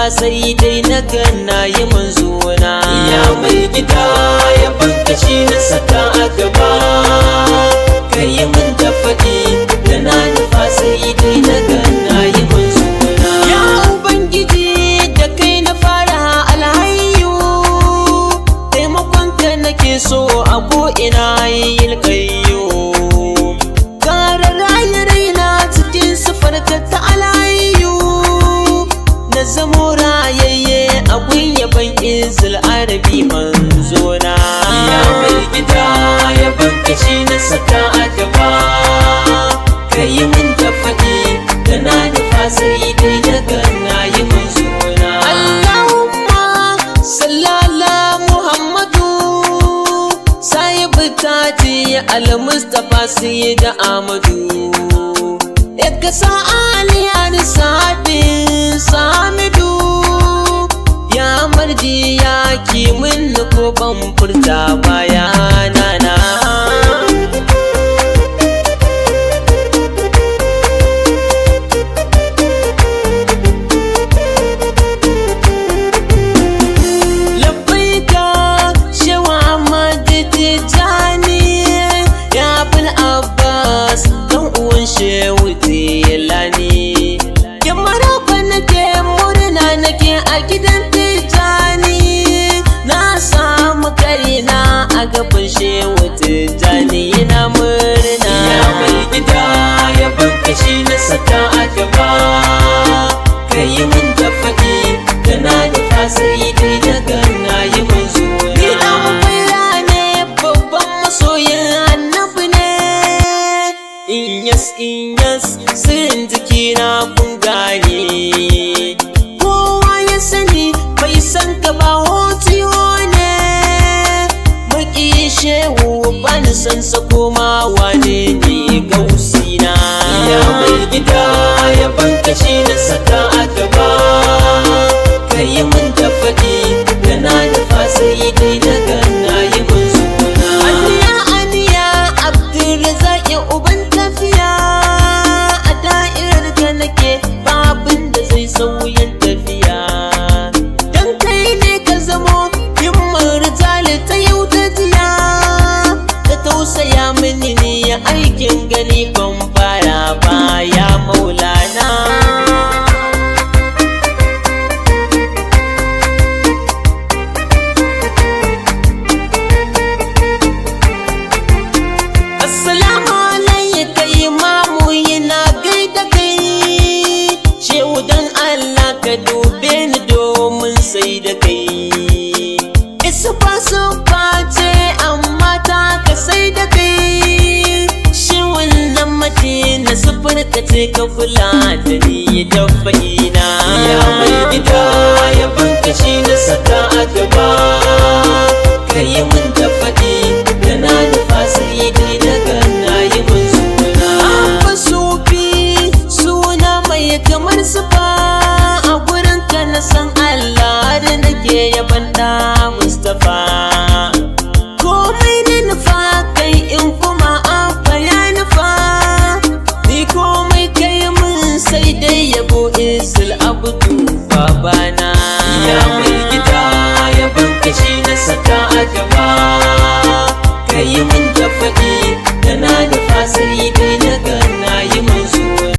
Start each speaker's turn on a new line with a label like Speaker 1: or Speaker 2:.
Speaker 1: sai dai na ganna yi manzona. Ya mai gida ya banka shi na saka a gaba, ka yi min da faɗi da na nufa sai dai na ganna yi manzona. Ya Ubangiji da kai na fara alhayu, taimakon ka nake so a ko'ina yi kayyo. Kara raina cikin sifarka ta alhayu, na zamo rayayye abun yaban izil arabi manzona. Ya mai gida ya banka shi na saka a gaba, ka yi min da faɗi da na nufa sai dai na ganna yi manzona. Allahumma sallala Muhammadu sahibu taji al-Mustafa sayyida Ahmadu, ya kasa aliyar sabin samidu. Ya marji ya kimin ko ban furta bayanana. Labbaika Shehu Ahmad Tijani, ya Abul Abbas dan uwan Shehu Tijani. Maraba nake murna nake a gidan Tijani, na samu kaina a gaban Shehu Tijani yana murna. Ya mai gida ya banka shi na saka a gaba, ka yi min da faɗi da na nufa sai dai na ganna yi manzona. Ni ɗan baira ne babban masoyin annabi ne, in yas sirrin jikina kun gane. Kowa ya sani bai san ka ba hotiyo ne, maki shehu bani san sa koma wane ne gausina. Ya mai gida ya banka shi na saka a gaba, ka yi min da faɗi da na nufa sai dai na ganna yi manzona. Aniya Abdulrazak uban tafiya, a da'irar ka nake babin da zai sauyin tafiya. Dan kai ne ka zamo himmar rijali ta yau da jiya, ka tausaya mini ne aikin gani ban fara baya maulana. Assalamu alayka imamu yana gaida kai, shehu dan Allah ka dube ni domin sai da kai. Isufa ce amma ta ka sai da kai, shehun nan Madina sufur ka ce ka kula da ni da fa'ina. Ya mai gida ya banka shi na saka a gaba, ka yi min da faɗi da na nufa sai dai na ganna yi manzona. Abba sufi suna mai kamar sufa, a gurin ka na san Allah da nake yaban da Mustapha. Komai na nufa kai in kuma abba ya nufa, ni komai kai mun sai dai yabo isil abudu babana. Ya